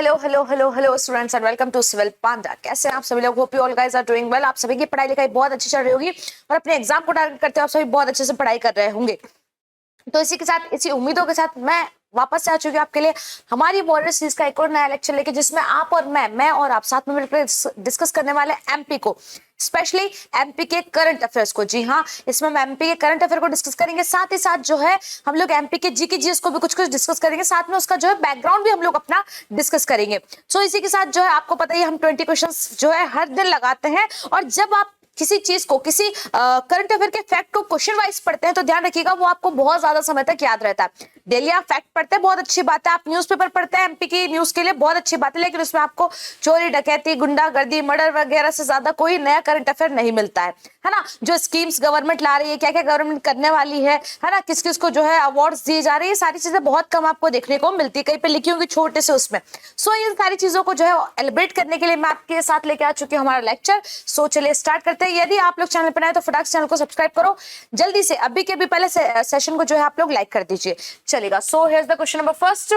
Hello students and welcome to Civil Panda. कैसे हैं आप सभी लोग? Hope you all guys are doing well. आप सभी की पढ़ाई लिखाई बहुत अच्छी चल रही होगी और अपने एग्जाम को टारगेट करते हुए आप सभी बहुत अच्छे से पढ़ाई कर रहे होंगे। तो इसी के साथ, इसी उम्मीदों के साथ मैं वापस से आ चुकी हूँ आपके लिए हमारी बॉर्डर सीरीज का एक और नया लेक्चर लेके, जिसमें आप और मैं और आप साथ में मिलकर डिस्कस करने वाले एमपी को, स्पेशली एमपी के करंट अफेयर्स को। जी हाँ, इसमें हम एमपी के करंट अफेयर को डिस्कस करेंगे, साथ ही साथ जो है हम लोग एमपी के जी के जीएस को भी कुछ कुछ डिस्कस करेंगे, साथ में उसका जो है बैकग्राउंड भी हम लोग अपना डिस्कस करेंगे। सो इसी के साथ जो है आपको पता ही हम 20 क्वेश्चंस जो है हर दिन लगाते हैं, और जब आप किसी चीज को, किसी करंट अफेयर के फैक्ट को क्वेश्चन वाइज पढ़ते हैं तो ध्यान रखिएगा वो आपको बहुत ज्यादा समय तक याद रहता है। डेली आप फैक्ट पढ़ते हैं, बहुत अच्छी बात है। आप न्यूज़पेपर पढ़ते हैं एमपी की न्यूज के लिए, बहुत अच्छी बात है, लेकिन उसमें आपको चोरी डकैती, गुंडागर्दी, मर्डर वगैरह से ज्यादा कोई नया करंट अफेयर नहीं मिलता है ना। जो स्कीम्स गवर्नमेंट ला रही है, क्या क्या गवर्नमेंट करने वाली है ना, किस किस को जो है अवार्ड्स दिए जा रहे हैं, सारी चीजें बहुत कम आपको देखने को मिलती है। कहीं पे लिखी होंगी छोटे से उसमें। सो इन सारी चीजों को जो है एलिब्रेट करने के लिए मैं आपके साथ लेके आ चुकी हूँ हमारा लेक्चर। सो चलिए स्टार्ट करते हैं। यदि आप लोग चैनल पर नए तो फटाक से चैनल को सब्सक्राइब करो जल्दी से, अभी के अभी पहले सेशन को जो है आप लोग लाइक कर दीजिए। चलेगा। So here's the question number first.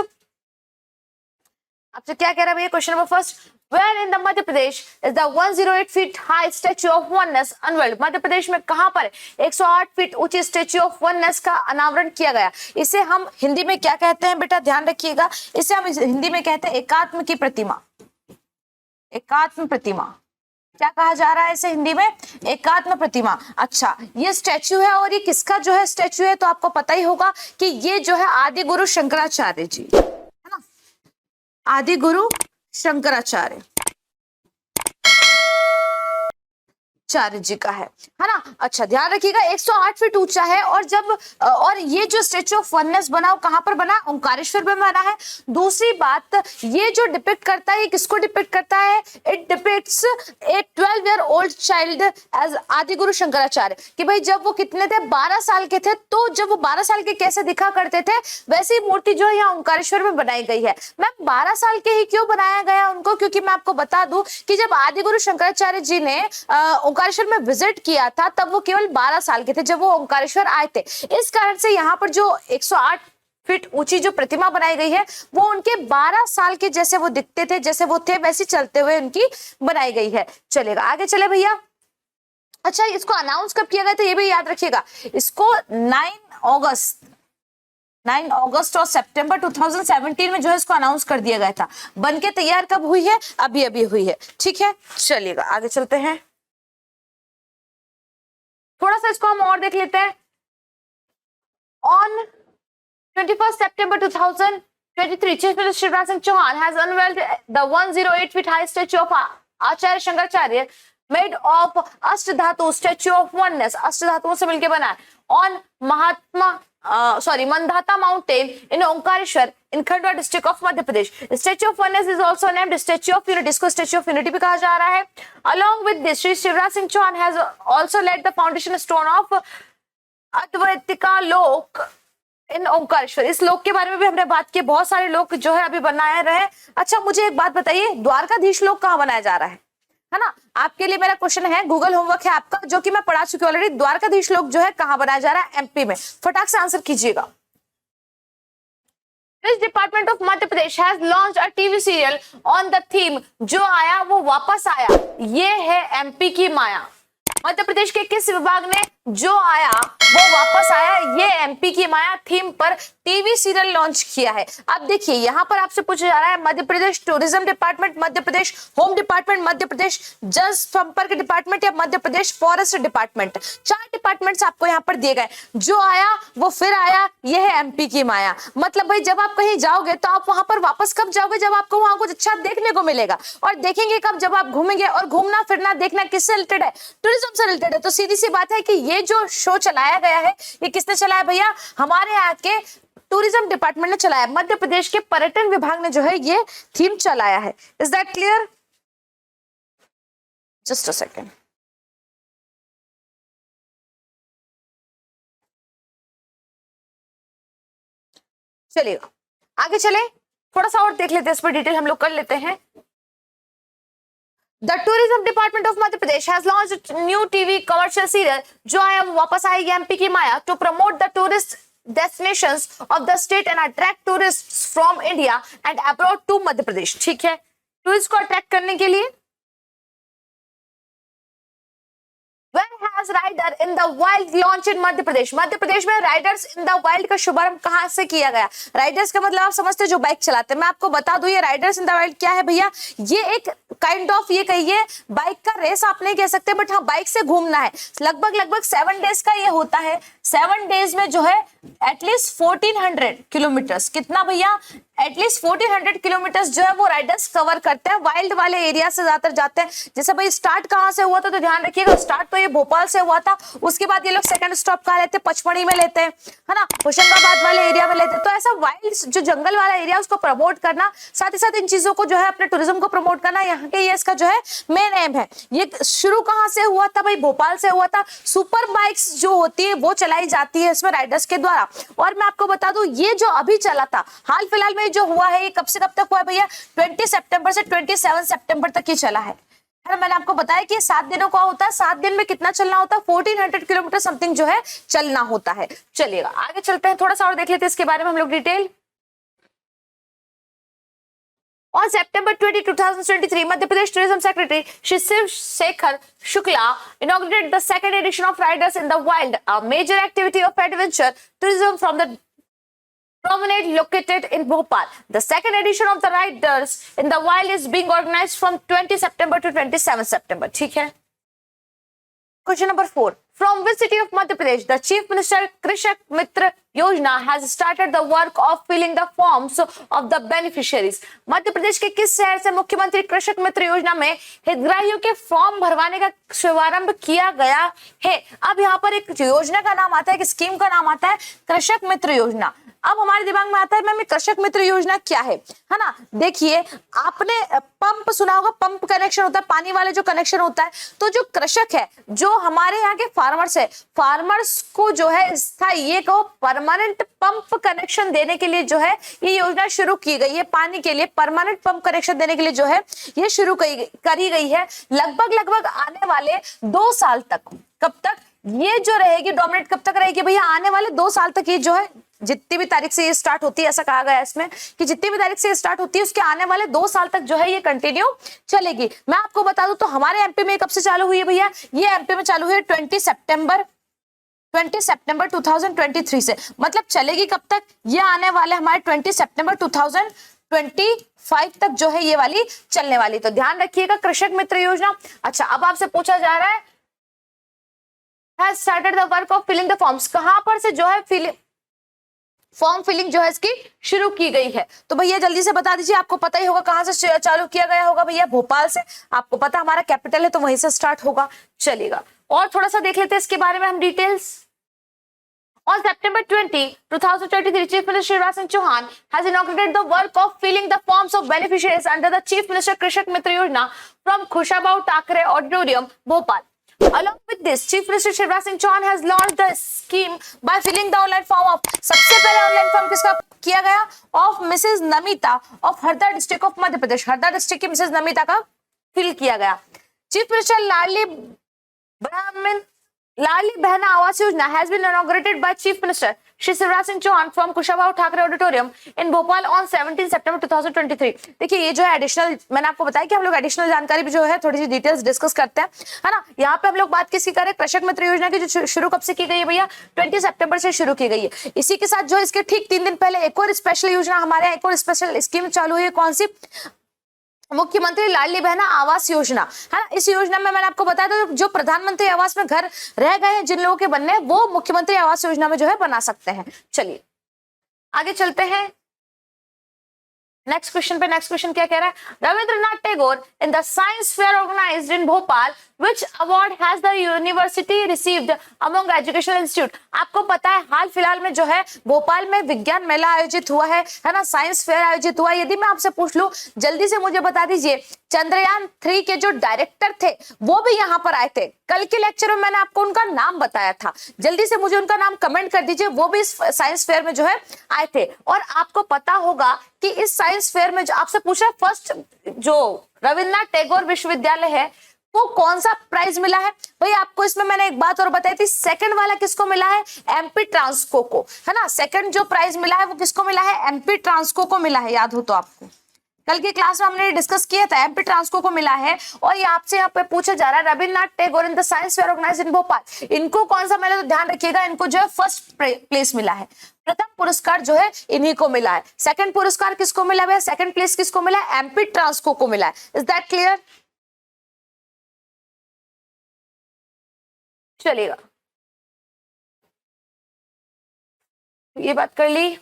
आपसे क्या कह रहा है भैया? Question number first, Where in the Madhya Pradesh is the 108 feet high Statue of Oneness unveiled? मध्य प्रदेश में कहां पर 108 फीट ऊंची स्टैच्यू ऑफ वननेस का अनावरण किया गया? इसे हम हिंदी में क्या कहते हैं बेटा? ध्यान रखिएगा, इसे हम हिंदी में कहते हैं एकात्म की प्रतिमा। एकात्म प्रतिमा क्या कहा जा रहा है इसे हिंदी में? एकात्म प्रतिमा। अच्छा, ये स्टैच्यू है, और ये किसका जो है स्टैच्यू है? तो आपको पता ही होगा कि ये जो है आदि गुरु शंकराचार्य जी, है ना, आदि गुरु शंकराचार्य चार्य जी का है ना। अच्छा, ध्यान रखिएगा 108 फीट ऊंचा है, और ये जो स्टेच्यू ऑफ वननेस बना, कहां पर बना? ओंकारेश्वर में बना है। दूसरी बात, ये जो डिपिक्ट करता है, ये किसको डिपिक्ट करता है? It depicts a 12 year old child as Adi Guru Shankaracharya. कि भाई जब वो कितने थे? 12 साल के थे। तो जब वो 12 साल के कैसे दिखा करते थे, वैसी मूर्ति जो है यहाँ ओंकारेश्वर में बनाई गई है। मैम 12 साल के ही क्यों बनाया गया उनको? क्योंकि मैं आपको बता दूं कि जब आदि गुरु शंकराचार्य जी ने ओंकारेश्वर में विजिट किया था, तब वो केवल 12 साल के थे जब वो ओंकारेश्वर आए थे। इस कारण से यहाँ पर जो 108 फीट ऊंची जो प्रतिमा बनाई गई है, वो उनके 12 साल के जैसे वो दिखते थे, जैसे वो थे वैसे चलते हुए उनकी बनाई गई है। चलेगा, आगे चले भैया। अच्छा, इसको अनाउंस कब किया गया था ये भी याद रखिएगा। इसको 9 अगस्त और सितंबर 2017 में जो है इसको अनाउंस कर दिया गया था। बनके तैयार कब हुई है? अभी अभी हुई है। ठीक है, चलिएगा आगे चलते हैं। थोड़ा सा इसको हम और देख लेते हैं। On 21 September 2023, Chief Minister Shivraj Singh Chauhan has unveiled the 108 feet high statue of Acharya Shankaracharya made of ashtadhatu statue of oneness, अष्टधातुओं से मिलकर बना है, on Mandhata Mountain in Omkareshwar in Khandwa district of Madhya Pradesh. Statue of Oneness is also named Statue of Unity. इसको Statue of Unity भी कहा जा रहा है। Along with this, Shri Shivraj Singh Chauhan has also laid the foundation stone of अद्वैतिका लोक इन ओंकारेश्वर। इस लोक के बारे में भी हमने बात की, बहुत सारे लोक जो है अभी बनाए रहे। अच्छा, मुझे एक बात बताइए, द्वारकाधीश लोक कहाँ बनाया जा रहा है ना? आपके लिए मेरा क्वेश्चन है, गूगल होमवर्क है आपका, जो कि मैं पढ़ा चुकी हूँ ऑलरेडी। द्वारकाधीश लोक जो है कहाँ बनाया जा रहा है? एमपी में। फटाक से आंसर कीजिएगा। Which department of Madhya Pradesh has launched a TV serial on the theme जो आया वो वापस आया? ये है एमपी की माया। मध्य प्रदेश के किस विभाग ने जो आया वो वापस आया, ये एमपी की माया थीम पर टीवी सीरियल लॉन्च किया है? अब देखिए, यहाँ पर आपसे पूछा जा रहा है Madhya Pradesh tourism department, Madhya Pradesh home department, Madhya Pradesh जल संपर्क डिपार्टमेंट या Madhya Pradesh forest department. 4 departments आपको यहाँ पर दिए गए। जो आया वो फिर आया, ये है एमपी की माया। मतलब भाई जब आप कहीं जाओगे तो आप वहां पर वापस कब जाओगे? जब आपको वहां कुछ अच्छा देखने को मिलेगा। और देखेंगे कब? जब आप घूमेंगे। और घूमना फिरना देखना किससे रिलेटेड है? टूरिज्म से रिलेटेड है। तो सीधी सी बात है कि ये जो शो चलाया गया है, ये किसने चलाया भैया? हमारे यहाँ के टूरिज्म डिपार्टमेंट ने चलाया। मध्य प्रदेश के पर्यटन विभाग ने जो है ये थीम चलाया है। Is that clear? Just a second. चलिएगा आगे चले, थोड़ा सा और देख लेते हैं, इस पर डिटेल हम लोग कर लेते हैं। The Tourism Department of Madhya Pradesh has launched a new TV commercial serial जो आया वो वापस आएगी एमपी की माया, to promote the tourist destinations of the state and attract tourists from India and abroad to Madhya Pradesh. ठीक है, tourist को attract करने के लिए When has Rider in the Wild launched in Madhya Pradesh? मध्य प्रदेश में राइडर्स इन द वाइल्ड का शुभारंभ कहां से किया गया? राइडर्स का मतलब आप समझते हैं जो बाइक चलाते हैं। मैं आपको बता दूं ये राइडर्स इन द वाइल्ड क्या है भैया, ये एक काइंड ऑफ ये कहिए बाइक का रेस आप नहीं कह सकते, बट हाँ बाइक से घूमना है। लगभग 7 डेज का ये होता है। 7 डेज में जो है एटलीस्ट 1400 किलोमीटर्स, कितना भैया, एटलीस्ट 1400 किलोमीटर्स जो है वो राइडर्स कवर करते हैं। वाइल्ड वाले एरिया से ज्यादातर जाते हैं। जैसे भाई स्टार्ट कहाँ से हुआ था तो ध्यान रखिएगा, स्टार्ट तो ये भोपाल से हुआ था, उसके बाद ये लोग सेकंड स्टॉप कहाँ लेते हैं, पचमढ़ी में लेते हैं, है ना, होशंगाबाद वाले एरिया में लेते हैं। तो ऐसा वाइल्ड जो जंगल वाला एरिया उसको प्रमोट करना, साथ ही साथ इन चीजों को जो है अपने टूरिज्म को प्रमोट करना, यहाँ के ये इसका जो है मेन एम है। ये शुरू कहाँ से हुआ था भाई, भोपाल से हुआ था। सुपर बाइक्स जो होती है वो चलाई जाती है इसमें राइडर्स के द्वारा। और मैं आपको बता दूं ये जो अभी चला था हाल फिलहाल में जो हुआ है, ये कब से कब तक हुआ है भैया, 20 सितंबर से 27 सितंबर तक ये चला है। मैंने आपको बताया कि 7 दिनों का होता है। 7 दिन में कितना चलना होता है, 1400 किलोमीटर समथिंग जो है चलना होता है। चलिएगा आगे चलते हैं, थोड़ा सा और देख लेते हैं इसके बारे में हम लोग detail. On September 20, 2023, Madhya Pradesh Tourism Secretary Shri Shiv Shekhar Shukla inaugurated the second edition of Riders in the Wild, a major activity of adventure tourism from the promenade located in Bhopal. The second edition of the Riders in the Wild is being organized from 20 September to 27 September. ठीक है? Question number 4. From which city of Madhya Pradesh the Chief Minister Krishak Mitra Yojana has started the work of filling the forms of the beneficiaries? Madhya Pradesh के किस शहर से मुख्यमंत्री कृषक मित्र योजना में हितग्राहियों के फॉर्म भरवाने का शुभारंभ किया गया है? अब यहाँ पर एक योजना का नाम आता है, एक स्कीम का नाम आता है कृषक मित्र योजना। अब हमारे दिमाग में आता है मैम कृषक मित्र योजना क्या है ना। देखिए आपने पंप सुना होगा, पंप कनेक्शन होता है, पानी वाले जो कनेक्शन होता है। तो जो कृषक है, जो हमारे यहाँ के फार्मर्स है, फार्मर्स को जो है स्थायी ये कहो परमानेंट पंप कनेक्शन देने के लिए जो है ये योजना शुरू की गई है। पानी के लिए परमानेंट पंप कनेक्शन देने के लिए जो है ये शुरू करी गई है। लगभग आने वाले 2 साल तक, कब तक ये जो रहेगी डोमिनेट, कब तक रहेगी भैया, आने वाले 2 साल तक ये जो है जितनी भी तारीख से ये स्टार्ट होती है, ऐसा कहा गया है इसमें कि जितनी भी तारीख से ये स्टार्ट होती है उसके आने वाले 2 साल तक जो है ये कंटिन्यू चलेगी। मैं आपको बता दूं तो हमारे एमपी में कब से चालू हुई है भैया, ये एमपी में चालू हुई 20 सितंबर 2023 से। मतलब चलेगी कब तक, ये आने वाले हमारे 20 सितंबर 2025 तक जो है ये वाली चलने वाली। तो ध्यान रखिएगा कृषक मित्र योजना। अच्छा अब आपसे पूछा जा रहा है has started the work of filling the forms, कहां पर से जो है फॉर्म फिलिंग जो है इसकी शुरू की गई है? तो भैया जल्दी से बता दीजिए, आपको पता ही होगा कहां से चालू किया गया होगा भैया, भोपाल से। आपको पता हमारा कैपिटल है तो वहीं से स्टार्ट होगा। चलेगा और थोड़ा सा देख लेते हैं इसके बारे में हम details. On September 20, 2023, Chief Minister Shivraj Singh Chauhan has inaugurated the work of filling the forms of beneficiaries under the Chief Minister Krishak Mitra Yojana from Kushabao Thakre Auditorium, Bhopal. Along with this, Chief Minister Shivraj Singh Chauhan has launched the scheme by filling the online form of, सबसे पहले online form किसका किया गया, of Mrs Namita of Harda district of Madhya Pradesh. Harda district की Mrs Namita का fill किया गया। Chief minister Ladli Behna Awas Yojana has been inaugurated by Chief Minister Shri Shivraj Singh Chauhan from Kushabao Thakre Auditorium in Bhopal on 17 September 2023। देखिए ये जो है एडिशनल, मैंने आपको बताया कि हम लोग एडिशनल जानकारी भी जो है थोड़ी सी डिटेल्स डिस्कस करते हैं, है ना। यहाँ पे हम लोग बात किसकी करें, कृषक मित्र योजना की, जो शुरू कब से की गई है भैया, 20 सितंबर से शुरू की गई है। इसी के साथ जो इसके ठीक 3 दिन पहले एक और स्पेशल योजना हमारे यहाँ, एक और स्पेशल स्कीम चालू हुई है। कौन सी, मुख्यमंत्री लाडली बहना आवास योजना, है ना। इस योजना में मैंने आपको बताया था जो प्रधानमंत्री आवास में घर रह गए हैं जिन लोगों के बनने, वो मुख्यमंत्री आवास योजना में जो है बना सकते हैं। चलिए आगे चलते हैं नेक्स्ट क्वेश्चन पे। नेक्स्ट क्वेश्चन क्या कह रहा है, Rabindranath Tagore in the science fair organised in Bhopal, which award has the university received among educational institute। आपको पता है हाल फिलहाल में जो है भोपाल में विज्ञान मेला आयोजित हुआ है ना, साइंस फेयर आयोजित हुआ। यदि मैं आपसे पूछ लूं जल्दी से मुझे बता दीजिए, चंद्रयान 3 के जो डायरेक्टर थे वो भी यहाँ पर आए थे। कल के लेक्चर में मैंने आपको उनका नाम बताया था, जल्दी से मुझे उनका नाम कमेंट कर दीजिए। वो भी इस साइंस फेयर में जो है आए थे। और आपको पता होगा कि इस साइंस फेयर में जो आपसे पूछा, फर्स्ट जो रविंद्रनाथ टैगोर विश्वविद्यालय है वो कौन सा प्राइज मिला है भाई आपको? इसमें मैंने एक बात और बताई थी, सेकंड वाला किसको मिला है? एमपी ट्रांसको को, है ना। सेकंड जो प्राइज मिला है वो किसको मिला है? एमपी ट्रांसको को मिला है, याद हो तो आपको कल की क्लास में हमने डिस्कस किया था, एमपी ट्रांसको को मिला है। और ये आपसे यहाँ पे पूछा जा रहा है Rabindranath Tagore in the science fair organised in Bhopal, इनको कौन सा मिला? तो ध्यान रखिएगा, इनको जो है फर्स्ट प्लेस मिला है। प्रथम पुरस्कार जो है इन्हीं को मिला है। सेकंड पुरस्कार किसको मिला है? सेकंड प्लेस किसको मिला है? एमपी ट्रांसको को मिला है। Is that clear? चलिएगा, ये बात कर ली।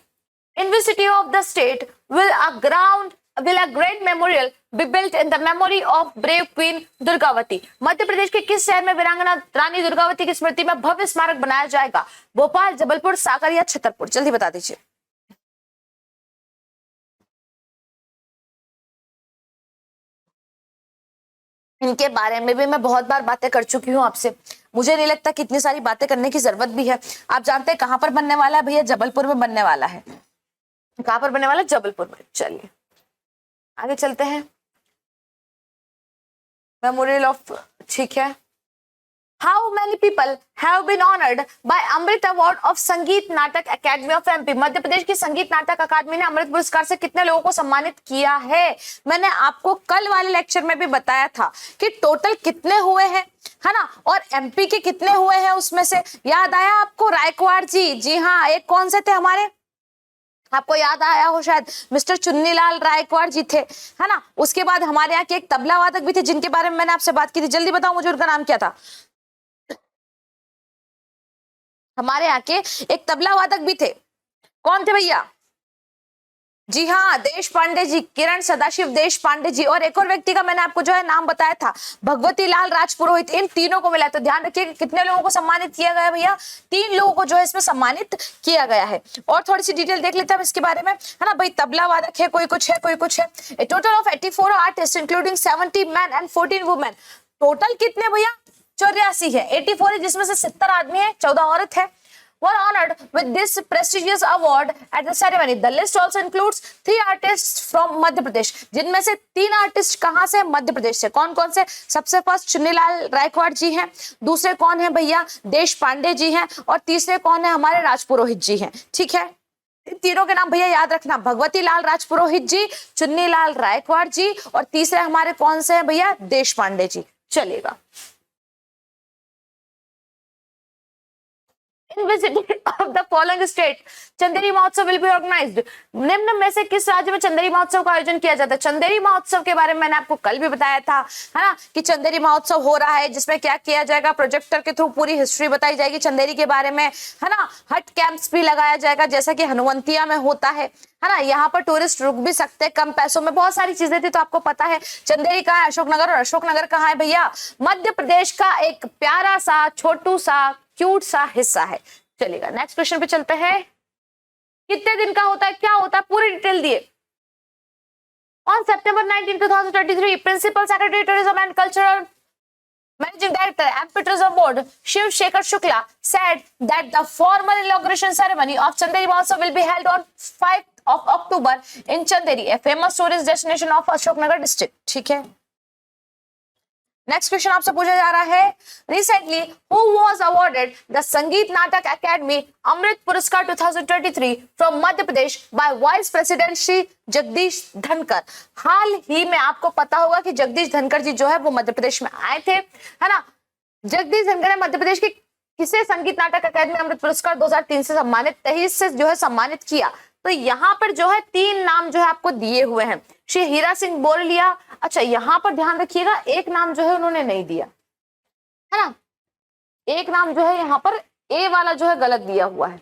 In which city of the state will a great memorial be built in the memory of brave queen Durgavati? Madhya Pradesh के किस शहर में वीरांगना रानी दुर्गावती की स्मृति में भव्य स्मारक बनाया जाएगा? भोपाल, जबलपुर, सागर या छतरपुर? जल्दी बता दीजिए। इनके बारे में भी मैं बहुत बार बातें कर चुकी हूँ आपसे, मुझे नहीं लगता कि इतनी सारी बातें करने की जरूरत भी है। आप जानते हैं कहां पर बनने वाला है भैया? जबलपुर में बनने वाला है। कहां पर बनने वाला है? जबलपुर में। चलिए आगे चलते हैं। मेमोरियल ऑफ, ठीक है। How many people have been honored by Amrit award of Sangeet Natak academy of MP? Madhya Pradesh की संगीत नाटक अकादमी ने अमृत पुरस्कार से कितने लोगों को सम्मानित किया है? मैंने आपको कल वाले लेक्चर में भी बताया था कि टोटल कितने हुए हैं, है ना। और एमपी के कितने हुए हैं उसमें से याद आया आपको? रायकवाड़ जी, जी हाँ। एक कौन से थे हमारे, आपको याद आया हो शायद, मिस्टर चुन्नीलाल रायकवाड़ जी थे, है ना। उसके बाद हमारे यहाँ के एक तबला वादक भी थे जिनके बारे में मैंने आपसे बात की थी। जल्दी बताओ मुझे उनका नाम क्या था? हमारे यहाँ के एक तबला वादक भी थे, कौन थे भैया? जी हाँ, देश पांडे जी, किरण सदाशिव देश पांडे जी। और एक और व्यक्ति का मैंने आपको जो है नाम बताया था, भगवती लाल राजपुरोहित। इन तीनों को मिला। तो ध्यान रखिए कितने लोगों को सम्मानित किया गया भैया? 3 लोगों को जो है इसमें सम्मानित किया गया है। और थोड़ी सी डिटेल देख लेते हैं इसके बारे में, है ना भाई। तबला वादक है, कोई कुछ है, कोई कुछ है। A total of 84 artist including 70 man and 14 women. टोटल कितने भैया? 84 है। 84 है जिसमें से 70 आदमी है, 14 औरत है। Were honored with this prestigious award at the ceremony. The list also includes 3 artists from Madhya Pradesh, जिनमें से 3 आर्टिस्ट कहां से? मध्य प्रदेश से। कौन कौन से? सबसे फर्स्ट चुन्नीलाल रायकवाड़ जी हैं, दूसरे कौन है भैया? देश पांडे जी हैं, और तीसरे कौन है? हमारे राजपुरोहित जी हैं। ठीक है, इन तीनों के नाम भैया याद रखना, भगवती लाल राजपुरोहित जी, चुन्नीलाल रायकवाड़ जी, और तीसरे हमारे कौन से हैं भैया? देश पांडे जी। चलेगा। of the following state Chanderi महोत्सव will be organized? निम्न में से किस राज्य में चंदेरी महोत्सव का आयोजन किया जाता है? चंदेरी महोत्सव के बारे में मैंने आपको कल भी बताया था, है ना, कि चंदेरी महोत्सव हो रहा है जिसमें क्या किया जाएगा? प्रोजेक्टर के थ्रू पूरी हिस्ट्री बताई जाएगी चंदेरी के बारे में, है ना। हट कैंप्स भी लगाया जाएगा जैसा कि हनुवंतिया में होता है ना। यहाँ पर टूरिस्ट रुक भी सकते हैं कम पैसों में। बहुत सारी चीजें थी। तो आपको पता है चंदेरी कहाँ है? अशोकनगर। और अशोकनगर कहाँ है भैया? मध्य प्रदेश का एक प्यारा सा छोटू सा क्यूट सा हिस्सा है। चलेगा, नेक्स्ट क्वेश्चन पे चलते हैं। कितने दिन का होता है, क्या होता है, पूरी डिटेल दिए। On September 19, 2023, principal secretary tourism and cultural Managing Director, Amphi Tourism Board, Shiv Shekhar Shukla, said that the formal inauguration ceremony of Chanderi Mahotsav will be held on 5th of October in Chanderi, a famous tourist destination of Ashoknagar district. ठीक है। Next question आपसे पूछा जा रहा है, recently who was awarded the Sangeet Natak academy Amrit Puraskar 2023 from Madhya Pradesh by vice president Shri Jagdeep Dhankhar? हाल ही में आपको पता होगा कि जगदीश धनकर जी जो है वो मध्य प्रदेश में आए थे, है ना। जगदीश धनकर ने मध्य प्रदेश के किसे संगीत नाटक अकेडमी अमृत पुरस्कार 2003 से सम्मानित, 23 से जो है सम्मानित किया? तो यहाँ पर जो है 3 नाम जो है आपको दिए हुए हैं। श्री हीरा सिंह बोरलिया। अच्छा, यहाँ पर ध्यान रखिएगा, एक नाम जो है उन्होंने नहीं दिया, है ना। एक नाम जो है यहाँ पर ए वाला जो है गलत दिया हुआ है।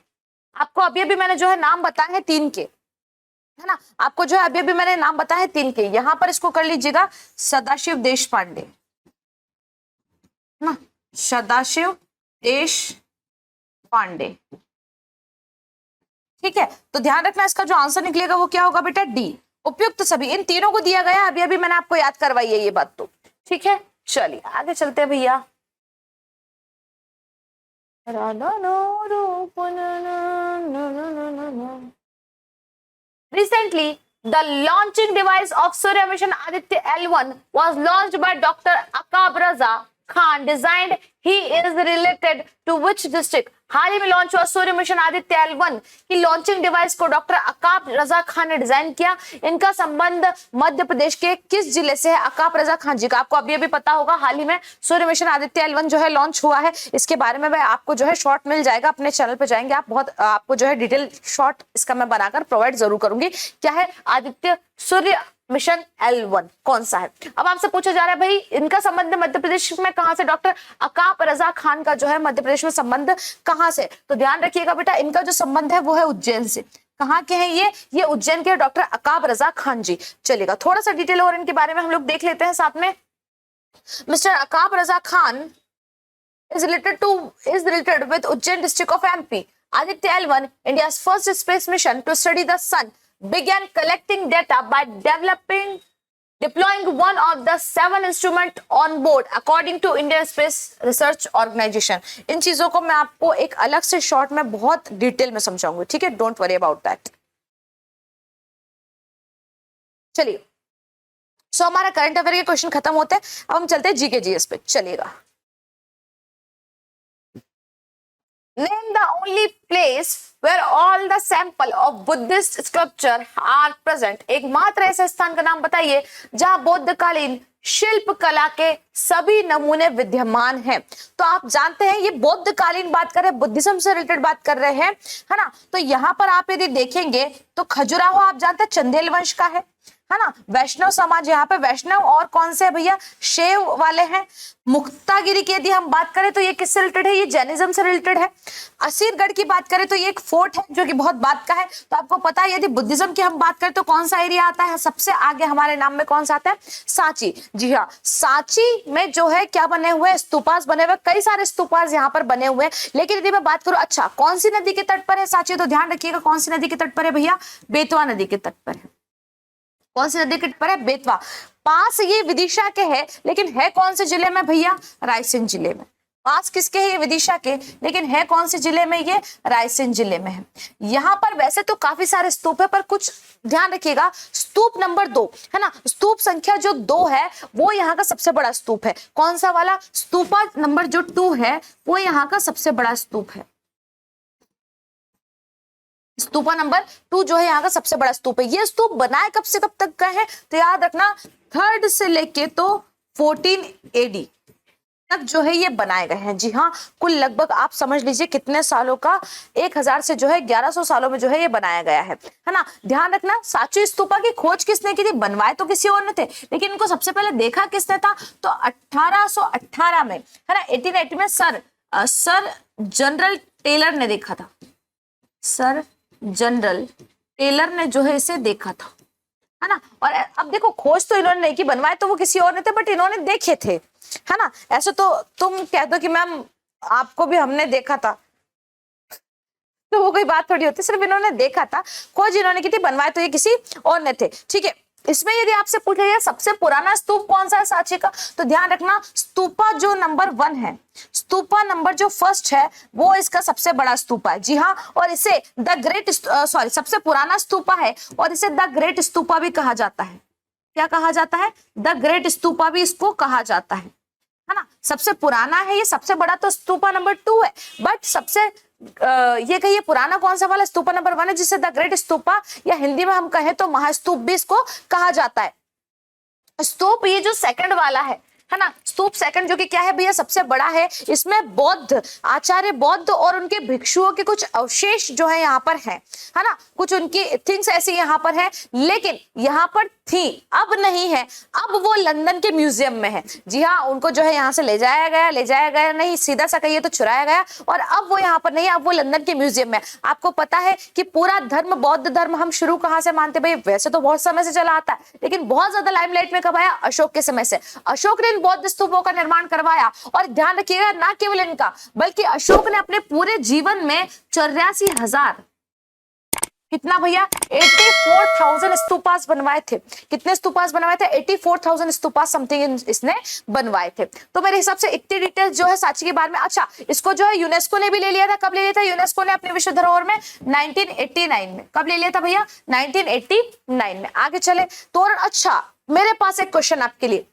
आपको अभी अभी मैंने जो है नाम बताए हैं 3 के, है ना। आपको जो है अभी अभी मैंने नाम बताए हैं 3 के। यहाँ पर इसको कर लीजिएगा सदाशिव देश पांडे, ना, सदाशिव देश पांडे। ठीक है, तो ध्यान रखना इसका जो आंसर निकलेगा वो क्या होगा बेटा? डी। उपयुक्त सभी, इन तीनों को दिया गया। अभी अभी मैंने आपको याद करवाई है ये बात। तो ठीक है, चलिए आगे चलते हैं भैया। Recently The launching device of Surya Mission Aditya L1 was launched by Dr. Aqab Raza Khan. Designed, he is related to which district? हाल ही में लॉन्च हुआ सूर्य मिशन आदित्य L1 की लॉन्चिंग डिवाइस को डॉक्टर अकाब रजा खान ने डिजाइन किया। इनका संबंध मध्य प्रदेश के किस जिले से है? अकाब रजा खान जी का आपको अभी अभी पता होगा, हाल ही में सूर्य मिशन आदित्य L1 जो है लॉन्च हुआ है। इसके बारे में आपको जो है शॉर्ट मिल जाएगा, अपने चैनल पे जाएंगे आप, बहुत आपको जो है डिटेल शॉर्ट इसका मैं बनाकर प्रोवाइड जरूर करूंगी। क्या है आदित्य सूर्य मिशन L1 कौन सा है? अब आपसे पूछा जा रहा है भाई इनका संबंध मध्य प्रदेश में कहां से? डॉक्टर अकाब रजा खान का जो है मध्य प्रदेश में संबंध कहां से? तो ध्यान रखिएगा बेटा, इनका जो संबंध है वो है उज्जैन से। कहां के हैं ये उज्जैन के डॉक्टर अकाब रजा खान जी। चलेगा, थोड़ा सा डिटेल और इनके बारे में हम लोग देख लेते हैं साथ में। Mister Aqab Raza Khan is related with Ujjain district of MP. Aditya L1, India's first space mission to study the sun, began collecting data by deploying one of the 7 instruments on board, according to Indian Space Research Organization. इन चीजों को मैं आपको एक अलग से short में बहुत detail में समझाऊंगी, ठीक है? Don't worry about that. चलिए, सो हमारा करंट अफेयर के क्वेश्चन खत्म होते हैं। अब हम चलते हैं जीके जीएस पे। चलिएगा, name the only place where all the sample of Buddhist sculpture are present. एकमात्र ऐसे स्थान का नाम बताइए जहां बौद्धकालीन शिल्प कला के सभी नमूने विद्यमान हैं। तो आप जानते हैं ये बौद्धकालीन बात कर रहे हैं, बुद्धिज्म से रिलेटेड बात कर रहे हैं, है ना? तो यहाँ पर आप यदि देखेंगे तो खजुराहो आप जानते हैं चंदेल वंश का है ना? वैष्णव समाज, यहाँ पे वैष्णव और कौन से भैया शैव वाले हैं। मुक्तागिरी की यदि हम बात करें तो ये किससे रिलेटेड है? ये जैनिज्म से रिलेटेड है। असीरगढ़ की बात करें तो ये एक फोर्ट है जो कि बहुत बात का है। तो आपको पता है यदि बुद्धिज्म की हम बात करें तो कौन सा एरिया आता है सबसे आगे हमारे नाम में? कौन सा आता है? सांची। जी हाँ, सांची में जो है क्या बने हुए? स्तूपास बने हुए, कई सारे स्तूपास यहाँ पर बने हुए हैं। लेकिन यदि मैं बात करूं अच्छा कौन सी नदी के तट पर है सांची, तो ध्यान रखिएगा कौन सी नदी के तट पर है भैया? बेतवा नदी के तट पर है। कौन सी नदी के तट पर है? बेतवा। पास ये विदिशा के है, लेकिन है कौन से जिले में भैया? रायसेन जिले में। पास किसके है? ये विदिशा के, लेकिन है कौन से जिले में? ये रायसेन जिले में है। यहाँ पर वैसे तो काफी सारे स्तूप है, पर कुछ ध्यान रखिएगा, स्तूप नंबर 2 है ना, स्तूप संख्या जो 2 है वो यहाँ का सबसे बड़ा स्तूप है। कौन सा वाला? स्तूपा नंबर जो 2 है वो यहाँ का सबसे बड़ा स्तूप है। स्तूपा नंबर 2 जो है यहाँ का सबसे बड़ा स्तूप है। ये स्तूप बनाए कब से कब तक का है? तो याद रखना 3rd से लेके तो 14 AD तक जो है ये बनाए गए हैं। जी हाँ, कुल लगभग आप समझ लीजिए कितने सालों का, 1000 से जो है 1100 सालों में जो है ये बनाया गया है ना? ध्यान रखना, सांची स्तूपा की खोज किसने की थी? बनवाए तो किसी और ने थे, लेकिन इनको सबसे पहले देखा किसने था? तो 1818 में, है ना, 1880 में सर जनरल टेलर ने देखा था। सर जनरल टेलर ने जो है इसे देखा था, है ना? और अब देखो खोज तो इन्होंने नहीं की, बनवाए तो वो किसी और ने थे, बट इन्होंने देखे थे, है ना? ऐसे तो तुम कह दो कि मैम आपको भी हमने देखा था, तो वो कोई बात थोड़ी होती। सिर्फ इन्होंने देखा था, खोज इन्होंने की थी, बनवाए तो ये किसी और ने थे। ठीक है, इसमें यदि आपसे पूछा जाए सबसे पुराना स्तूप कौन सा है सांची का, तो ध्यान रखना स्तूपा जो नंबर 1 है, स्तूपा नंबर जो 1st है वो इसका सबसे बड़ा स्तूपा है। जी हाँ, और इसे द ग्रेट सबसे पुराना स्तूपा है और इसे द ग्रेट स्तूपा भी कहा जाता है। क्या कहा जाता है? द ग्रेट स्तूपा भी इसको कहा जाता है ना? सबसे पुराना है ये, सबसे बड़ा तो स्तूपा नंबर 2 है, बट सबसे ये कहिए पुराना कौन सा वाला? स्तूपा नंबर 1 है, जिसे द ग्रेट स्तूपा या हिंदी में हम कहें तो महास्तूप भी इसको कहा जाता है। स्तूप ये जो सेकंड वाला है ना, स्तूप सेकंड जो कि क्या है भैया? सबसे बड़ा है। इसमें बौद्ध आचार्य बौद्ध और उनके भिक्षुओं के कुछ अवशेष जो है यहाँ पर है ना, कुछ उनकी थिंग्स ऐसी यहाँ पर है, लेकिन यहाँ पर थी, अब नहीं है, अब वो लंदन के म्यूजियम में है। जी हाँ, उनको जो है यहाँ से ले जाया गया नहीं, सीधा सा कहिए तो चुराया गया, और अब वो यहाँ पर नहीं है, अब वो लंदन के म्यूजियम में। आपको पता है कि पूरा धर्म बौद्ध धर्म हम शुरू कहाँ से मानते भाई? वैसे तो बहुत समय से चला आता है, लेकिन बहुत ज्यादा लाइमलाइट में कब आया? अशोक के समय से। अशोक ने बौद्ध स्तूपों का निर्माण करवाया, और ध्यान रखिएगा ना केवल इनका, बल्कि अशोक ने अपने पूरे जीवन में 84,000 कितना भैया 84,000 स्तूपास बनवाए थे। कितने स्तूपास बनवाए थे? 84,000 स्तूपास समथिंग इसने बनवाए थे। तो मेरे हिसाब से इतनी डिटेल जो है सांची के बारे में। अच्छा, इसको जो है यूनेस्को ने भी ले लिया था। कब ले लिया था यूनेस्को ने अपने विश्व धरोहर में? 1989 में। कब ले लिया था भैया? 1989 में। आगे चले, तोरण। अच्छा, मेरे पास एक क्वेश्चन आपके लिए।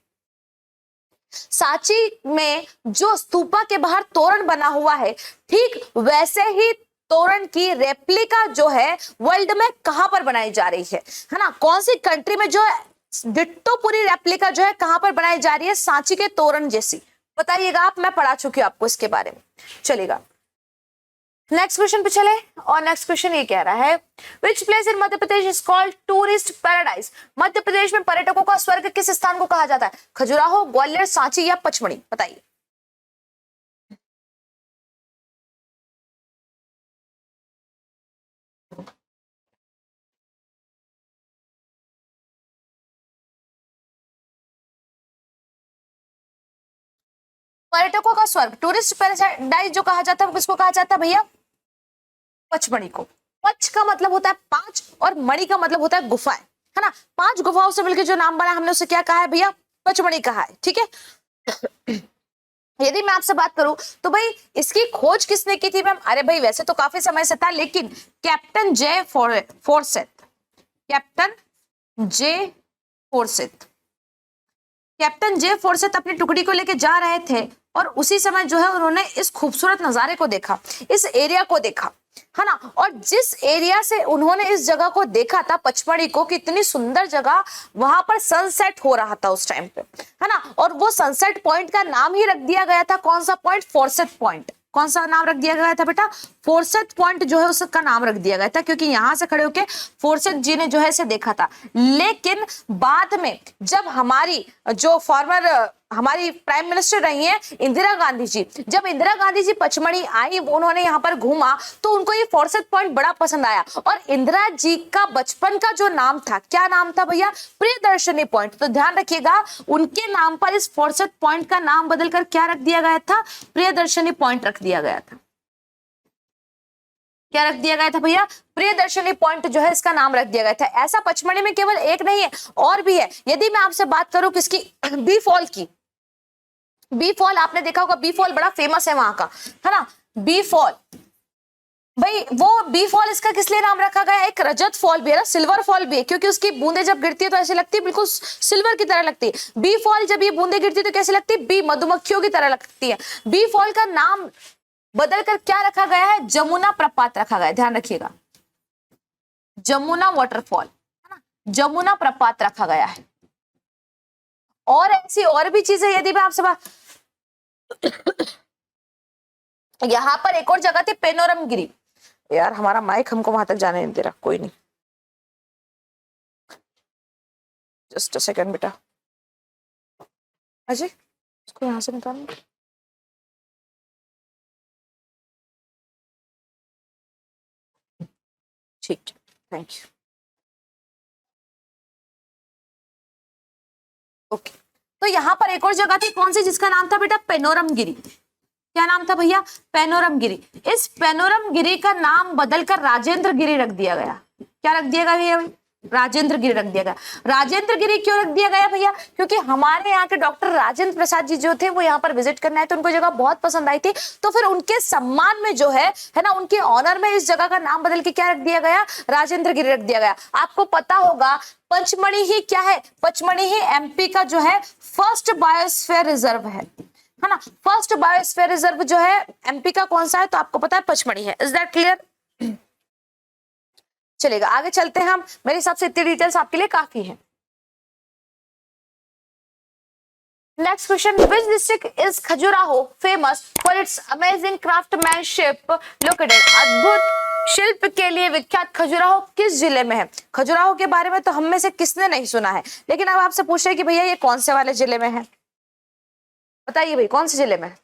सांची में जो स्तूपा के बाहर तोरण बना हुआ है, ठीक वैसे ही तोरण की रेप्लिका जो है वर्ल्ड में कहां पर बनाई जा रही है ना? कौन सी कंट्री में जो है डिट्टो पूरी रेप्लिका जो है कहां पर बनाई जा रही है सांची के तोरण जैसी? बताइएगा आप, मैं पढ़ा चुकी हूं आपको इसके बारे में। चलेगा, नेक्स्ट क्वेश्चन पे चले। और नेक्स्ट क्वेश्चन ये कह रहा है, which place in Madhya Pradesh is called tourist paradise? Madhya Pradesh में पर्यटकों का स्वर्ग किस स्थान को कहा जाता है? खजुराहो, ग्वालियर, सांची या पचमढ़ी? बताइए। पर्यटकों का स्वर्ग, टूरिस्ट पैराडाइज जो कहा जाता है वो किसको कहा जाता है भैया? पचमढ़ी को। पच का मतलब होता है पांच और मणि का मतलब होता है गुफाएं, है ना? 5 गुफाओं से मिलकर जो नाम बना हमने उसे क्या कहा है भैया? पचमढ़ी कहा है। ठीक है। यदि मैं आपसे बात करूं तो भाई इसकी खोज किसने की थी मैम? अरे भाई वैसे तो काफी समय से था, लेकिन captain J Forsyth, captain J Forsyth, captain J Forsyth अपनी टुकड़ी को लेके जा रहे थे और उसी समय जो है उन्होंने इस खूबसूरत नजारे को देखा, इस एरिया को देखा, है ना? और जिस एरिया से उन्होंने इस जगह को देखा था पचमढ़ी को, कितनी सुंदर जगह, वहां पर सनसेट हो रहा था उस टाइम पे, है ना? और वो सनसेट पॉइंट का नाम ही रख दिया गया था, कौन सा पॉइंट? फोर्सेथ पॉइंट। कौन सा नाम रख दिया गया था बेटा? फोर्सेथ पॉइंट जो है उसका नाम रख दिया गया था, क्योंकि यहां से खड़े होके फोर्सेथ जी ने जो है इसे देखा था। लेकिन बाद में जब हमारी जो फॉर्मर हमारी प्राइम मिनिस्टर रही हैं इंदिरा गांधी जी, जब इंदिरा गांधी जी पचमढ़ी आई, उन्होंने यहाँ पर घूमा तो उनको ये फोर्सेथ पॉइंट बड़ा पसंद आया। और इंदिरा जी का बचपन का जो नाम था, क्या नाम था भैया? प्रियदर्शनी पॉइंट। तो ध्यान रखिएगा, उनके नाम पर इस फोर्सेथ पॉइंट का नाम बदलकर क्या रख दिया गया था? प्रियदर्शनी पॉइंट रख दिया गया था। क्या रख दिया गया था भैया? प्रियदर्शनी पॉइंट जो है इसका नाम रख दिया गया था। ऐसा पचमढ़ी में केवल एक नहीं है, और भी है। यदि मैं आपसे बात करूं किसकी? बी फॉल की। बी फॉल आपने देखा होगा, बी फॉल बड़ा फेमस है वहां का, है ना? बी फॉल, भाई वो बी फॉल इसका किस लिए नाम रखा गया? एक रजत फॉल भी है ना, सिल्वर फॉल भी है, क्योंकि उसकी बूंदे जब गिरती है तो ऐसे लगती है बिल्कुल सिल्वर की तरह लगती है। बी फॉल जब ये बूंदे गिरती है तो कैसे लगती है? बी मधुमक्खियों की तरह लगती है। बी फॉल का नाम बदलकर क्या रखा गया है? जमुना प्रपात रखा गया है। ध्यान रखिएगा, जमुना वाटरफॉल, है ना? जमुना प्रपात रखा गया है। और ऐसी और भी चीजें, यदि मैं आपसे बात यहां पर एक और जगह थी पेनोरम गिरी। यार हमारा माइक हमको वहां तक जाने नहीं दे रहा, कोई नहीं, जस्ट अ सेकंड बेटा। अजय इसको यहां से निकालो। ठीक, थैंक यू। ओके, तो यहाँ पर एक और जगह थी, कौन सी? जिसका नाम था बेटा पेनोरम गिरी। क्या नाम था भैया? पेनोरम गिरी। इस पेनोरम गिरी का नाम बदलकर राजेंद्र गिरी रख दिया गया। क्या रख दिया गया भैया? राजेंद्र गिरी रख दिया गया। राजेंद्र गिरी क्यों रख दिया गया भैया? क्योंकि हमारे यहाँ के डॉक्टर राजेंद्र प्रसाद जी जो थे वो यहाँ पर विजिट करने आए, तो उनको जगह बहुत पसंद आई थी। तो फिर उनके सम्मान में जो है ना, उनके ऑनर में इस जगह का नाम बदल के क्या रख दिया गया? राजेंद्र गिरी रख दिया गया। आपको पता होगा पचमढ़ी ही क्या है? पचमढ़ी ही एमपी का जो है फर्स्ट बायोस्फीयर रिजर्व है ना? फर्स्ट बायोस्फीयर रिजर्व जो है एमपी का कौन सा है? तो आपको पता है पचमढ़ी है। Is that clear? चलेगा, आगे चलते हैं हम। मेरे हिसाब से इतनी डिटेल्स आपके लिए काफी है। Next question, which district is Khajuraho famous for its amazing craftsmanship located? अद्भुत शिल्प के लिए विख्यात खजुराहो किस जिले में है? खजुराहो के बारे में तो हम में से किसने नहीं सुना है, लेकिन अब आपसे पूछ रहे हैं कि भैया ये कौन से वाले जिले में है? बताइए भाई, कौन से जिले में है?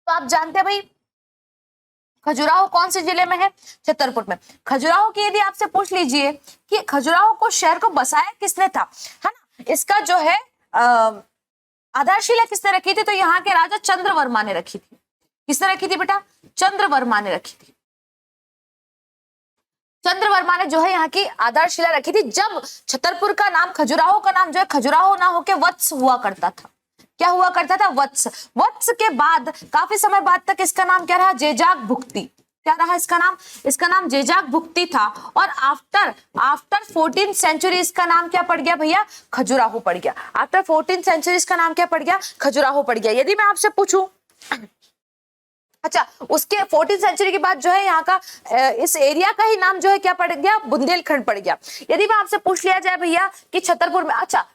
तो आप जानते हैं भाई खजुराहो कौन से जिले में है? छतरपुर में। खजुराहो की यदि आपसे पूछ लीजिए कि खजुराहो को शहर को बसाया किसने था, है ना? इसका जो है आधारशिला किसने रखी थी? तो यहाँ के राजा चंद्रवर्मा ने रखी थी। किसने रखी थी बेटा? चंद्रवर्मा ने रखी थी। चंद्रवर्मा ने जो है यहाँ की आधारशिला रखी थी, जब छतरपुर का नाम, खजुराहो का नाम जो है खजुराहो ना होके वत्स हुआ करता था। क्या हुआ करता था? वत्स। वत्स के बाद काफी समय बाद तक इसका नाम क्या रहा? जेजाक भुक्ति। क्या रहा इसका नाम? इसका नाम जेजाक भुक्ति था। और आफ्टर 14th सेंचुरी इसका नाम क्या पड़ गया भैया? खजुराहो पड़ गया। आफ्टर 14th सेंचुरी इसका नाम क्या पड़ गया? खजुराहो पड़ गया। यदि मैं आपसे पूछूं, अच्छा, उसके 14th सेंचुरी के बाद जो है यहाँ का इस एरिया का ही नाम जो है क्या पड़ गया? बुंदेलखंड पड़ गया। यदि मैं आपसे पूछ लिया जाए भैया कि छतरपुर में, अच्छा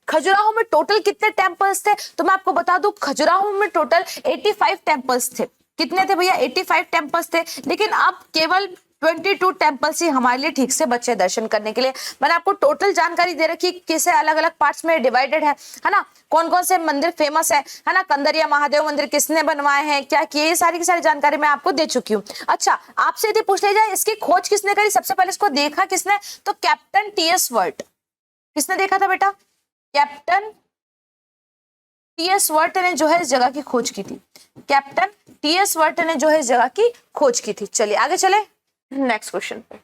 खजुराहो में टोटल कितने टेम्पल्स थे, तो मैं आपको बता दूं खजुराहो में टोटल 85 टेम्पल्स थे। कितने थे भैया? 85 टेम्पल्स थे। लेकिन अब केवल 22 टेम्पल्स ही हमारे लिए ठीक से बचे दर्शन करने के लिए। मैंने आपको टोटल जानकारी दे रखी कैसे अलग अलग पार्ट्स में डिवाइडेड है ना, कौन कौन से मंदिर फेमस है ना, कंदरिया महादेव मंदिर किसने बनवाए हैं, क्या किए, ये सारी की सारी जानकारी मैं आपको दे चुकी हूँ। अच्छा, आपसे यदि पूछ लिया जाए इसकी खोज किसने करी, सबसे पहले इसको देखा किसने? तो कैप्टन टी.एस. वर्ट। किसने देखा था बेटा? Captain T.S.. वर्ट ने जो है इस जगह की खोज की थी। Captain T.S.. वर्ट ने जो है इस जगह की खोज की थी। चलिए आगे चले नेक्स्ट क्वेश्चन पे।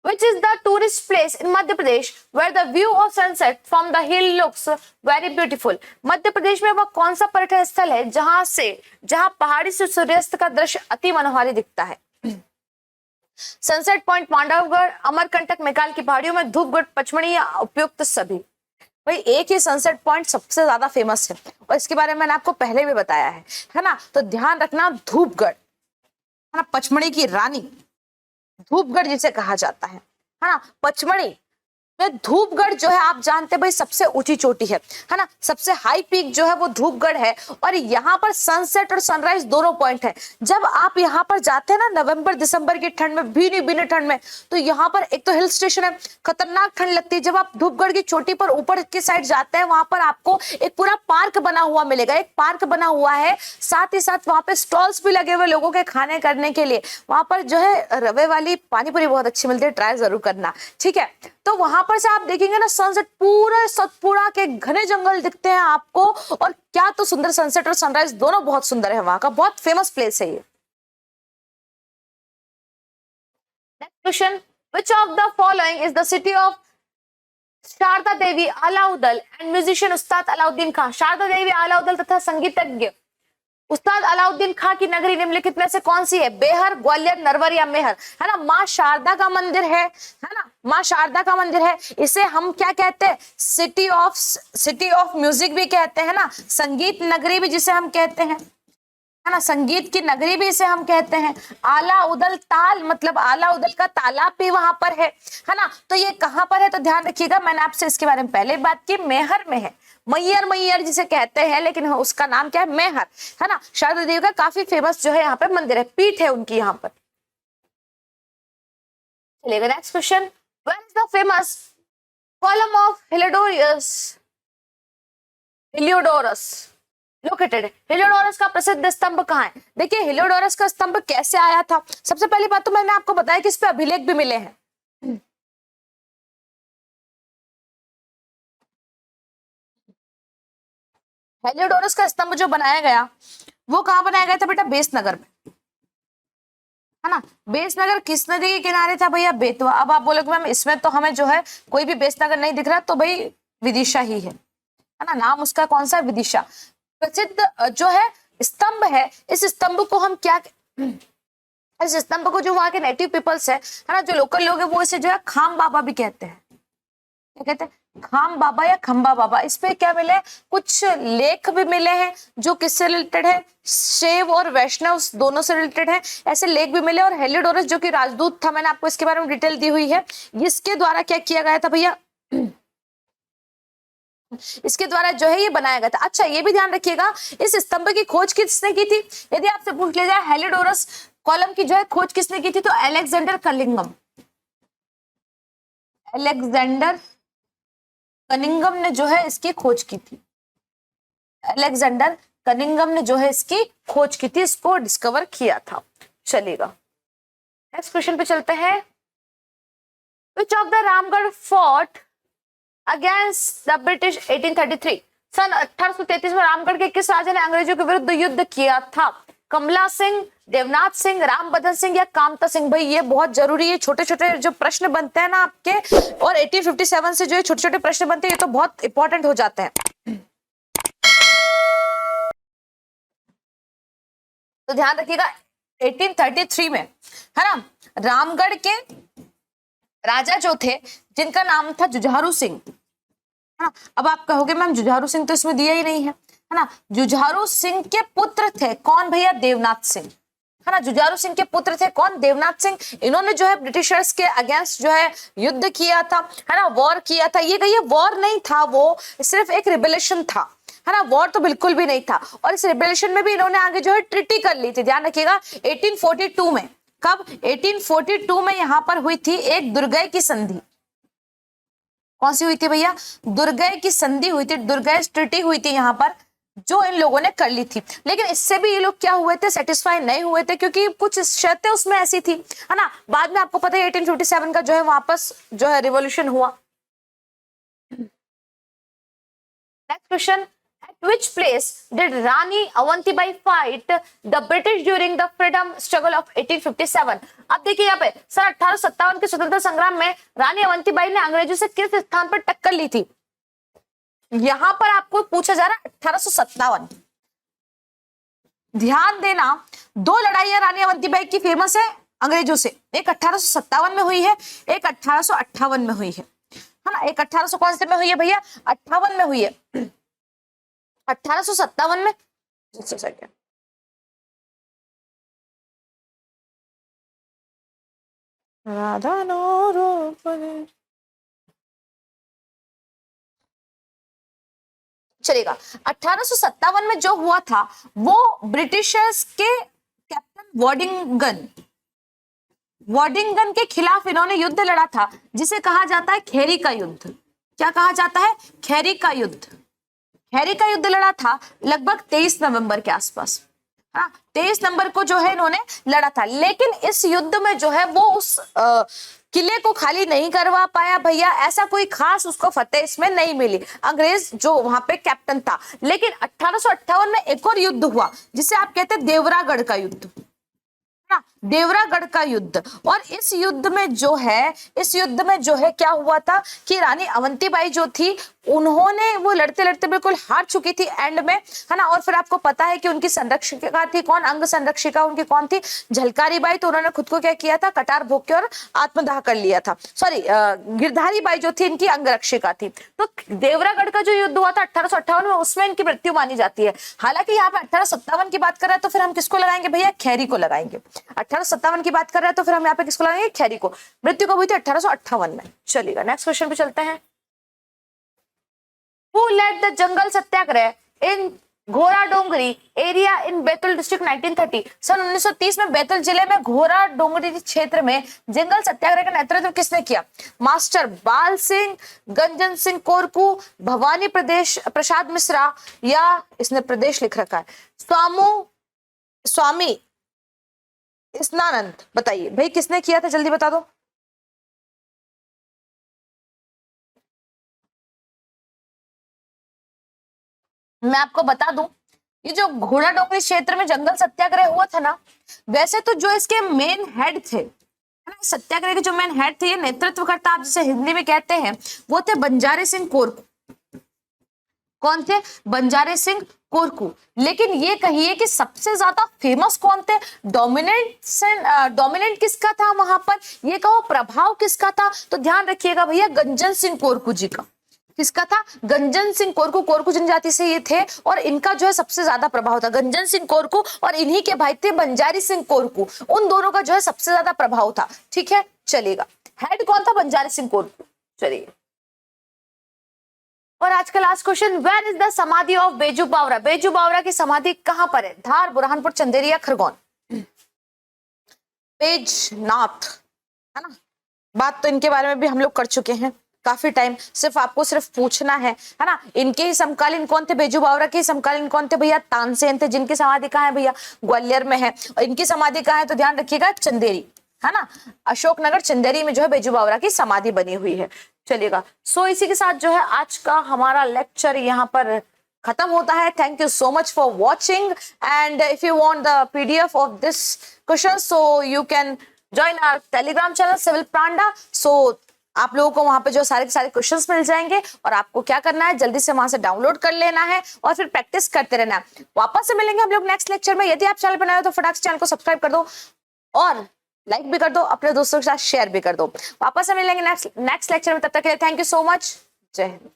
Which is the tourist place in Madhya Pradesh where the view of sunset from the hill looks very beautiful? मध्य प्रदेश में वह कौन सा पर्यटन स्थल है जहां पहाड़ी से सूर्यास्त का दृश्य अति मनोहारी दिखता है? सनसेट पॉइंट, मांडवगढ़, अमरकंटक, मैकाल की पहाड़ियों में, धूपगढ़, पचमढ़ी या उपयुक्त सभी? भाई एक ही सनसेट पॉइंट सबसे ज्यादा फेमस है और इसके बारे में मैंने आपको पहले भी बताया है ना, तो ध्यान रखना, धूपगढ़ है ना, पचमढ़ी की रानी धूपगढ़ जिसे कहा जाता है ना। पचमढ़ी में धूपगढ़ जो है आप जानते हैं भाई सबसे ऊंची चोटी है ना, सबसे हाई पीक जो है वो धूपगढ़ है। और यहाँ पर सनसेट और सनराइज दोनों पॉइंट है। जब आप यहाँ पर जाते हैं ना नवंबर दिसंबर की ठंड में, भीनी ठंड में, तो यहाँ पर एक तो हिल स्टेशन है, खतरनाक ठंड लगती है। जब आप धूपगढ़ की चोटी पर ऊपर की साइड जाते हैं वहां पर आपको एक पूरा पार्क बना हुआ मिलेगा, एक पार्क बना हुआ है, साथ ही साथ वहां पे स्टॉल्स भी लगे हुए लोगों के खाने करने के लिए। वहां पर जो है रवे वाली पानीपुरी बहुत अच्छी मिलती है, ट्राई जरूर करना, ठीक है। तो वहां पर से आप देखेंगे ना सनसेट, पूरे सतपुड़ा के घने जंगल दिखते हैं आपको, और क्या तो सुंदर सनसेट और सनराइज दोनों बहुत सुंदर है। वहां का बहुत फेमस प्लेस है ये। Next question, which of the following is the city of Sharda Devi, Alauddin and musician Ustad Alauddin खां? शारदा देवी, अलाउद्दीन तथा संगीतज्ञ उस्ताद अलाउद्दीन खां की नगरी निम्नलिखित में से कौन सी है? बेहर, ग्वालियर, नरवर या मेहर? है ना, माँ शारदा का मंदिर है ना, माँ शारदा का मंदिर है। इसे हम क्या कहते हैं? सिटी ऑफ म्यूजिक भी कहते हैं ना, संगीत नगरी भी जिसे हम कहते हैं, है ना, संगीत की नगरी भी इसे हम कहते हैं। आला उदल ताल, मतलब आला उदल का तालाब भी वहां पर है ना। तो ये कहां पर है? तो ध्यान रखिएगा, मैंने आपसे इसके बारे में पहले बात की, मेहर में है। मैयर जिसे कहते हैं, लेकिन उसका नाम क्या है? मेहर, है ना। शारदा देवी का काफी फेमस जो है यहाँ पे मंदिर है, पीठ है उनकी यहाँ पर। चलिएगा next question, where is the famous column of Heliodorus located? Heliodorus का प्रसिद्ध स्तंभ कहाँ है? देखिए हेलियोडोरस का स्तंभ कैसे आया था। सबसे पहली बात तो मैंने आपको बताया कि इस पे अभिलेख भी मिले हैं। हेलियोडोरस का स्तंभ जो बनाया गया वो कहाँ बनाया गया था बेटा? बेसनगर में, है ना। बेसनगर किस नदी के किनारे था भैया? बेतवा। अब आप बोलोगे मैम इसमें तो हमें जो है कोई भी बेसनगर नहीं दिख रहा, तो भाई विदिशा ही है ना, नाम उसका कौन सा? विदिशा। प्रसिद्ध जो है स्तंभ है, इस स्तंभ को हम क्या, इस स्तंभ को जो वहां के नेटिव पीपल्स है ना, जो लोकल लोग है, वो इसे जो है खाम बाबा भी कहते हैं। क्या कहते हैं? खाम बाबा या खंबा बाबा। इस पे क्या मिले? कुछ लेख भी मिले हैं जो किससे रिलेटेड है? शैव और वैष्णव दोनों से रिलेटेड है, ऐसे लेख भी मिले। और हेलियोडोरस जो कि राजदूत था, मैंने आपको इसके बारे में डिटेल दी हुई है, इसके द्वारा क्या किया गया था भैया? इसके द्वारा जो है ये बनाया गया था। अच्छा ये भी ध्यान रखिएगा, इस स्तंभ की खोज किसने की थी? यदि आपसे पूछ लिया जाए हेलियोडोरस कॉलम की जो है खोज किसने की थी, तो अलेक्जेंडर कनिंघम। अलेक्जेंडर कनिंघम ने जो है इसकी खोज की थी। अलेक्जेंडर कनिंघम ने जो है इसकी खोज की थी, इसको डिस्कवर किया था। चलेगा नेक्स्ट क्वेश्चन पे चलते हैं। Which of the Ramgarh fort against the British 1833। सन 1833 में रामगढ़ के किस राजा ने अंग्रेजों के विरुद्ध युद्ध किया था? कमला सिंह, देवनाथ सिंह, रामबदन सिंह या कामता सिंह? भाई ये बहुत जरूरी है, छोटे छोटे जो प्रश्न बनते हैं ना आपके, और 1857 से जो छोटे छोटे प्रश्न बनते हैं ये तो बहुत इंपॉर्टेंट हो जाते हैं। तो ध्यान रखिएगा 1833 में, है ना, रामगढ़ के राजा जो थे जिनका नाम था जुझारू सिंह, है ना। अब आप कहोगे मैम जुझारू सिंह तो इसमें दिया ही नहीं है ना। जुझारू सिंह के पुत्र थे कौन भैया? देवनाथ सिंह, है ना। जुझारू सिंह के पुत्र थे कौन? देवनाथ सिंह। इन्होंने जो है ब्रिटिशर्स के अगेंस्ट जो है युद्ध किया था, है ना, वॉर किया था। ये कहिए वॉर नहीं था, वो सिर्फ एक रिबेलेशन था, है ना, वॉर तो बिल्कुल भी नहीं था। और इस रिबेलेशन में भी इन्होंने आगे जो है ट्रिटी कर ली थी। ध्यान रखिएगा 1842 में। कब? 1842 में यहां पर हुई थी एक दुर्गय की संधि। कौन सी हुई थी भैया? दुर्गय की संधि हुई थी, दुर्गय ट्रिटी हुई थी यहाँ पर, जो इन लोगों ने कर ली थी। लेकिन इससे भी ये लोग क्या हुए थे? सेटिस्फाई नहीं हुए थे, क्योंकि कुछ शर्तें उसमें ऐसी थी, है ना। बाद में आपको पता है 1857 का जो है वापस जो है रिवॉल्यूशन हुआ। Next question, at which place did Rani Avantibai fight the British during the freedom struggle of 1857? अब देखिए यहाँ पे सन 1857 के स्वतंत्रता संग्राम में रानी अवंतीबाई ने अंग्रेजों से किस स्थान पर टक्कर ली थी? यहां पर आपको पूछा जा रहा है 1857। ध्यान देना, दो लड़ाइयां रानी अवंतीबाई की फेमस है अंग्रेजों से। एक 1857 में हुई है, एक 1858 में हुई है ना। एक 1800 कौन से में हुई है भैया? 58 में हुई है। 1857 में राधा चलेगा। 1857 में जो हुआ था वो ब्रिटिशर्स के कैप्टन वॉर्डिंगटन के खिलाफ इन्होंने युद्ध लड़ा था, जिसे कहा जाता है खेरी का युद्ध। क्या कहा जाता है? खेरी का युद्ध। खेरी का युद्ध लड़ा था लगभग 23 नवंबर के आसपास। 23 नवंबर को जो है इन्होंने लड़ा था। लेकिन इस युद्ध में जो है वो उस किले को खाली नहीं करवा पाया भैया। ऐसा कोई खास उसको फतेह इसमें नहीं मिली, अंग्रेज जो वहां पे कैप्टन था। लेकिन 1858 में एक और युद्ध हुआ जिसे आप कहते हैं देवरागढ़ का युद्ध, देवरागढ़ का युद्ध। और इस युद्ध में जो है क्या हुआ था कि रानी अवंतीबाई जो थी उन्होंने वो लड़ते लड़ते बिल्कुल हार चुकी थी एंड में, है ना। और फिर आपको पता है कि उनकी संरक्षिका थी कौन? अंग संरक्षिका उनकी कौन थी? झलकारी बाई। तो उन्होंने खुद को क्या किया था? कटार भोग के और आत्मदाह कर लिया था। सॉरी, गिरधारी बाई जो थी इनकी अंगरक्षिका थी। तो देवरागढ़ का जो युद्ध हुआ था 1858 में, उसमें इनकी मृत्यु मानी जाती है। हालांकि यहाँ पे 1857 की बात कर रहे हैं तो फिर हम किसको लगाएंगे भैया? खेरी को लगाएंगे। 1857 की बात कर रहे हैं तो फिर हम यहाँ पे किसको लगाएंगे? खेरी को। मृत्यु कब हुई थी? 1858 में। चलिएगा नेक्स्ट क्वेश्चन पे चलते हैं। Who led the jungle Satyagraha in घोरा डोंगरी एरिया इन बैतूल डिस्ट्रिक्ट 1930? सन 1930 में बैतूल जिले में घोरा डोंगरी क्षेत्र में जंगल सत्याग्रह का नेतृत्व किसने किया? मास्टर बाल सिंह, गंजन सिंह कोरकू, भवानी प्रसाद मिश्रा, या इसने प्रदेश लिख रखा है स्वामी स्नानंद। बताइए भाई किसने किया था, जल्दी बता दो। मैं आपको बता दूं, ये जो घोड़ा डोंगरी क्षेत्र में जंगल सत्याग्रह हुआ था ना, वैसे तो जो इसके मेन हेड थे, है ना, सत्याग्रह के जो मेन हेड थे, ये नेतृत्वकर्ता आप जिसे हिंदी में कहते हैं, वो थे बंजारे सिंह कोरकू। कौन थे? बंजारे सिंह कोरकू। लेकिन ये कहिए कि सबसे ज्यादा फेमस कौन थे? डोमिनेंट किसका था वहां पर? ये कहो प्रभाव किसका था? तो ध्यान रखिएगा भैया गंजन सिंह कोरकू जी का। किसका था? गंजन सिंह कोरकू। कोरकू जनजाति से ये थे और इनका जो है सबसे ज्यादा प्रभाव था। गंजन सिंह कोरकू और इन्हीं के भाई थे बंजारी सिंह कोरकू। उन दोनों का जो है सबसे ज्यादा प्रभाव था। ठीक है, चलेगा। हेड कौन था? बंजारी सिंह कोरकू। चलिए, और आज का last question, where is the samadhi of Baiju Bawra? Baiju बावरा की समाधि कहां पर है? धार, बुरहानपुर, चंदेरी या खरगोन? बैजनाथ, है ना। बात तो इनके बारे में भी हम लोग कर चुके हैं काफी टाइम। सिर्फ आपको पूछना है ना। इनके ही समकालीन कौन थे? बेजू बावरा के समकालीन कौन थे भैया? तानसेन थे, जिनकी समाधि कहाँ है भैया? ग्वालियर में है। और इनकी समाधि कहाँ है? तो ध्यान रखिएगा चंदेरी। है ना। अशोकनगर चंदेरी में जो है बैजू बावरा की समाधि बनी हुई है। चलिएगा, सो इसी के साथ जो है आज का हमारा लेक्चर यहाँ पर खत्म होता है। Thank you so much for watching and if you want the PDF of this question so you can join our Telegram channel Civil Panda. सो आप लोगों को वहां पे जो सारे के सारे क्वेश्चंस मिल जाएंगे और आपको क्या करना है, जल्दी से वहां से डाउनलोड कर लेना है और फिर प्रैक्टिस करते रहना है। वापस से मिलेंगे हम लोग नेक्स्ट लेक्चर में। यदि आप चैनल पर नए हो तो फटाक से चैनल को सब्सक्राइब कर दो और लाइक भी कर दो, अपने दोस्तों के साथ शेयर भी कर दो। वापस से मिलेंगे नेक्स्ट लेक्चर में, तब तक के लिए थैंक यू सो मच। जय हिंद।